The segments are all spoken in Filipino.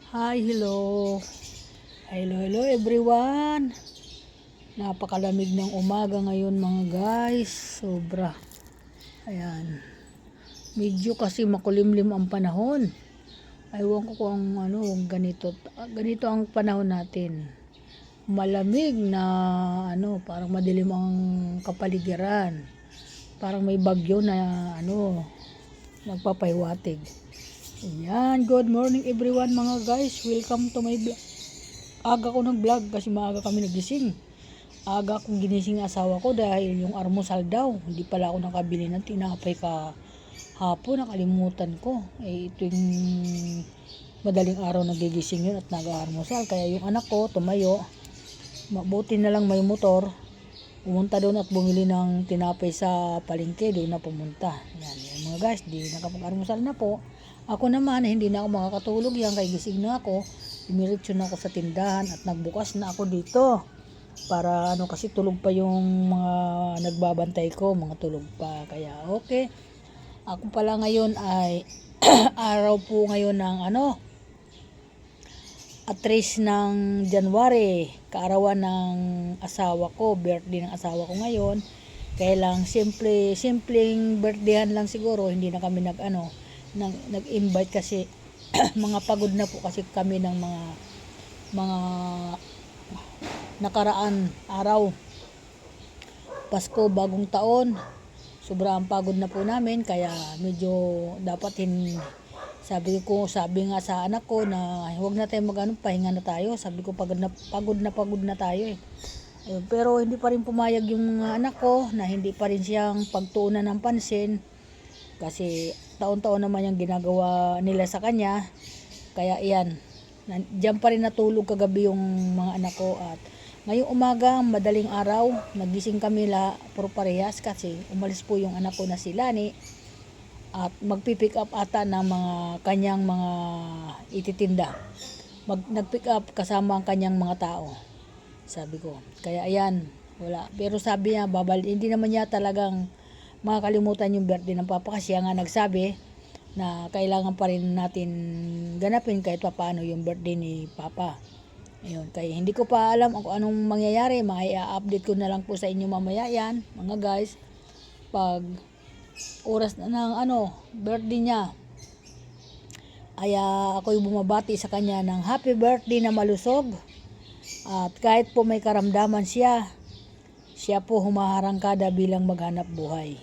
Hi, hello. Hello everyone. Napakalamig ng umaga ngayon mga guys. Sobra. Ayan. Medyo kasi makulimlim ang panahon. Aywan ko kung ganito ang panahon natin. Malamig na parang madilim ang kapaligiran. Parang may bagyo na nagpapahiwatig. Ayan, good morning everyone mga guys. Welcome to my vlog. Aga ko nag-vlog kasi maaga kami nagising. Aga akong ginising asawa ko dahil yung almusal daw. Hindi pala ako nakabili ng tinapay hapon, nakalimutan ko. Ito yung madaling araw nagigising yun at nag-almusal. Kaya yung anak ko tumayo. Mabuti na lang may motor. Pumunta doon at bumili ng tinapay sa palengke. Doon na pumunta. Yan mga guys, di nakapag-almusal na po. Ako naman, hindi na ako makakatulog yan. Kaya gising na ako. Dumiretso na ako sa tindahan at nagbukas na ako dito. Para kasi tulog pa yung mga nagbabantay ko. Mga tulog pa. Kaya okay. Ako pala ngayon ay araw po ngayon ng 3 ng January. Kaarawan ng asawa ko. Birthday ng asawa ko ngayon. Kaya lang simpleng birthdayhan lang siguro. Hindi na kami nag-invite kasi mga pagod na po kasi kami ng mga nakaraan araw. Pasko, bagong taon. Sobrang pagod na po namin kaya medyo dapat sabi nga sa anak ko na huwag na tayo pahinga na tayo. Sabi ko pagod na tayo eh. Pero hindi pa rin pumayag yung mga anak ko na hindi pa rin siyang pagtuunan ng pansin. Kasi taon-taon naman yung ginagawa nila sa kanya. Kaya iyan, diyan pa rin natulog kagabi yung mga anak ko. At ngayong umaga, madaling araw, nagising kami puro parehas kasi umalis po yung anak ko na si Lani. At magpipick up ata ng mga kanyang mga ititinda. Nagpick up kasama ang kanyang mga tao. Sabi ko. Kaya ayan, wala. Pero sabi niya, hindi naman niya talagang makakalimutan yung birthday ng papa kasi nga nagsabi na kailangan pa rin natin ganapin kahit paano yung birthday ni papa. Ayun, kaya hindi ko pa alam kung anong mangyayari. Update ko na lang po sa inyo mamaya yan, mga guys. Pag oras na ng birthday niya. Kaya ako'y bumabati sa kanya ng happy birthday na malusog. At kahit po may karamdaman siya po humaharangkada bilang maghanap buhay.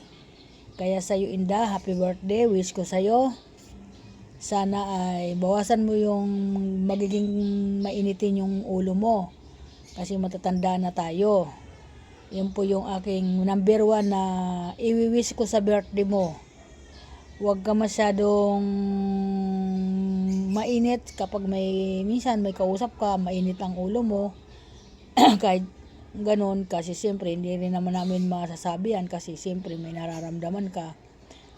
Kaya sa'yo Inda, happy birthday, wish ko sa'yo. Sana ay bawasan mo yung magiging mainitin yung ulo mo. Kasi matatanda na tayo. Yan po yung aking number 1 na i-wish ko sa birthday mo. Huwag ka masyadong mainit kapag minsan may kausap ka, mainit ang ulo mo. Kahit ganon kasi siyempre hindi rin naman namin masasabi yan kasi siyempre may nararamdaman ka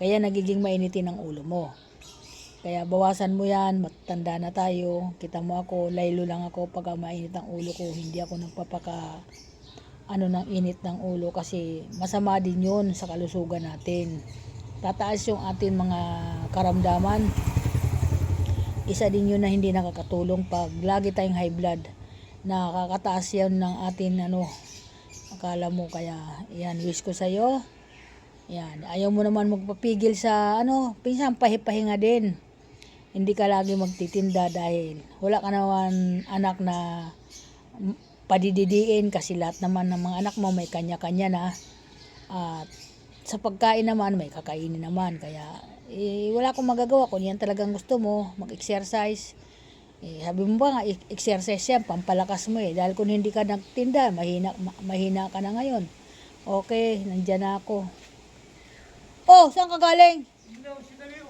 kaya nagiging mainitin ang ulo mo. Kaya bawasan mo yan, matanda na tayo. Kita mo ako, laylo lang ako pag mainit ang ulo ko. Hindi ako nagpapaka ng init ng ulo kasi masama din yun sa kalusugan natin. Tataas yung ating mga karamdaman. Isa din yun na hindi nakakatulong pag lagi tayong high blood. Nakakataas yan ng atin akala mo. Kaya yan, wish ko sa'yo yan, ayaw mo naman magpapigil sa pinsan pahipahinga din, hindi ka lagi magtitinda dahil wala ka naman anak na padididiin kasi lahat naman ng mga anak mo may kanya-kanya na at sa pagkain naman may kakainin naman. Kaya wala akong magagawa kung yan talagang gusto mo mag-exercise. Sabi mo ba nga, exercise yan, pampalakas mo dahil kung hindi ka nagtinda, mahina ka na ngayon. Okay, nandyan na ako. Oh, saan ka galing?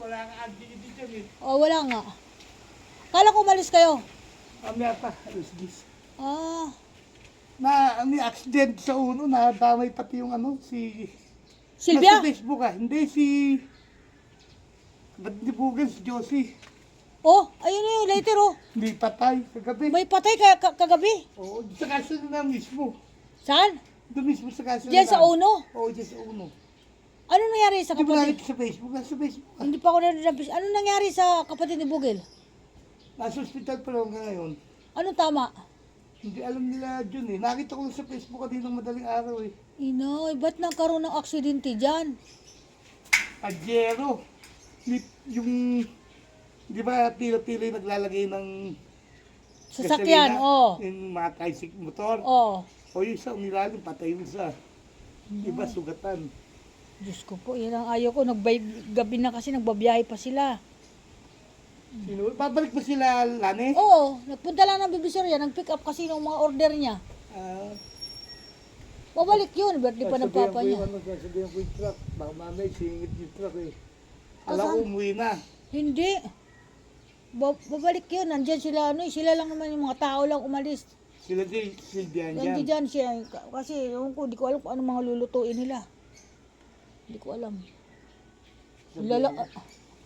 Wala nga activity dyan eh. Oh, wala nga. Kala ko umalis kayo. Kami ata, alas 10. Ah, May accident sa uno, nadamay pati yung si... Silvia? Nasa Facebook hindi ba't di bugan si Josie? Oh, ayun na yun, later oh. Hindi patay, kagabi. May patay kagabi. Oo, sa kaso na mismo. Saan? Doon mismo sa kaso Diyan sa uno. Oo, dyan sa uno. Ano nangyari sa Hindi mo kapatid? nakita sa Facebook, nasa Facebook. Hindi pa ako nanonood. Ano nangyari sa kapatid ni Bugil? Nasa ospital pa lang ngayon. Ano tama? Hindi alam nila Jun eh. Nakita ko lang sa Facebook kaninang madaling araw eh. Inoy, ba't nagkaroon ng aksidente dyan? Pajero. Yung, di ba pila-pila yung naglalagay ng Sasakyan, gasolina? oh. Yung mga tricycle motor. Oh. O yung isa umilalim, patay yung isa. Iba sugatan. Diyos ko po, yan ang ayaw ko. Gabi na kasi nagbabiyahe pa sila. Sino? Babalik ba sila, Lani? Oo, nagpunta lang ng Divisoria, nag-pick up kasi ng mga order niya. Ah, Pabalik yun, birthday pa ng papa niya. Sasabihan ko yung truck. Baka mamay, singit yung truck eh. Alam ko umuwi na. Hindi. Babalik yun, nandyan sila, sila lang naman yung mga tao lang umalis. Sila din, Silvian dyan. Nandyan siya, kasi ewan ko, di ko alam kung ano mga lulutuin nila. Hindi ko alam.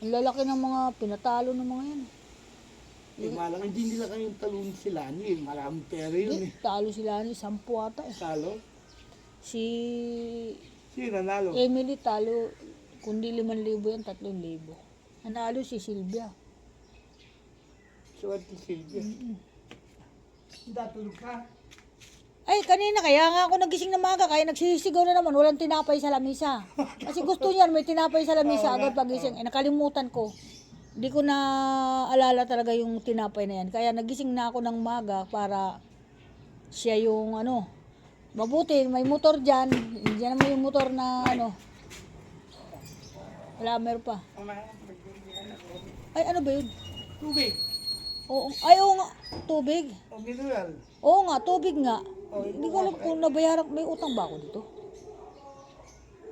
Ang lalaki ng mga pinatalo ng mga yan. Eh, malang hindi nila kayong talon sila. Eh. Maraming pera yun eh. Talo sila 10 ata eh. Talo? Si Sino nanalo? Emily talo, kundi 5,000 yan, 3,000. Nanalo si Silvia. Swerte Silvia. Datulog ka? Ay, kanina kaya nga ako nagising na maaga, kaya nagsisigaw na naman, walang tinapay sa lamisa. Kasi gusto niyan, may tinapay sa lamisa agad pagising. Eh, nakalimutan ko. Hindi ko na alala talaga yung tinapay na yan. Kaya nagising na ako ng maaga para siya yung mabuti, may motor dyan. Diyan naman yung motor na wala, meron pa. Ay, ano ba yun? Tubig. Oo nga, tubig. O mineral. Oo nga, tubig nga. Oh, Hindi ko alam kung nabayaran, may utang ba ako dito?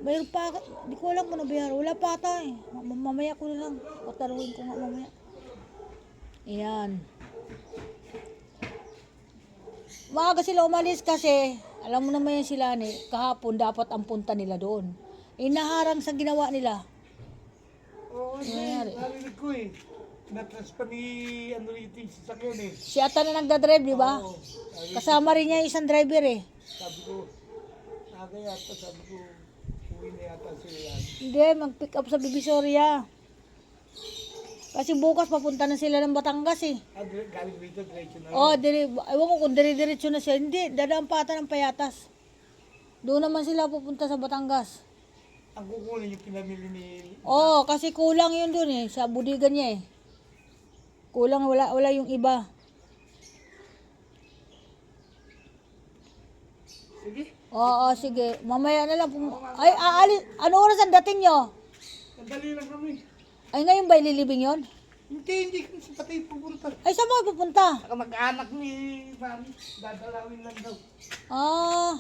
Mayroon pa, hindi ko alam kung nabayaran. Wala pa ata eh. Mamaya ko na lang. Pataruhin ko nga mamaya. Ayan. Maaga sila umalis kasi, alam mo naman yan sila kahapon dapat ang punta nila doon. Inaharang sa ginawa nila. Oo, Nangyari. narinig ko eh. Natras pa ni rito yung sasakyan eh. Si Ata na nagdadrive, di ba? Oo. Kasama rin niya yung isang driver eh. Sabi ko, aga yata, sabi ko, uwi na yata sila. Hindi, mag-pick up sa Divisoria. Kasi bukas papunta na sila ng Batangas eh. Galing rito, diretso na. Oh, ewan ko kung dire-diretso na siya. Hindi, dadaan pa ata ng Payatas. Doon naman sila pupunta sa Batangas. Ang kukunin yung pinamili ni... Oh, kasi kulang yun doon eh, sa budigan niya eh. Kulang, wala yung iba. Sige, Oo, sige. Mamaya na lang. Ay, aalis. Ano oras ang dating nyo? sandali lang kami. Ay, ngayon ba ililibing yun? Hindi kami sa patay pupunta. Ay, saan mo pupunta? Saka mag-anak ni Mami, dadalawin lang daw. Ah,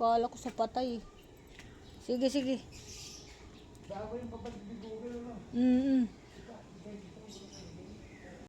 kala ko sa patay. Sige, sige. Bago yung babalik ni Google, ano?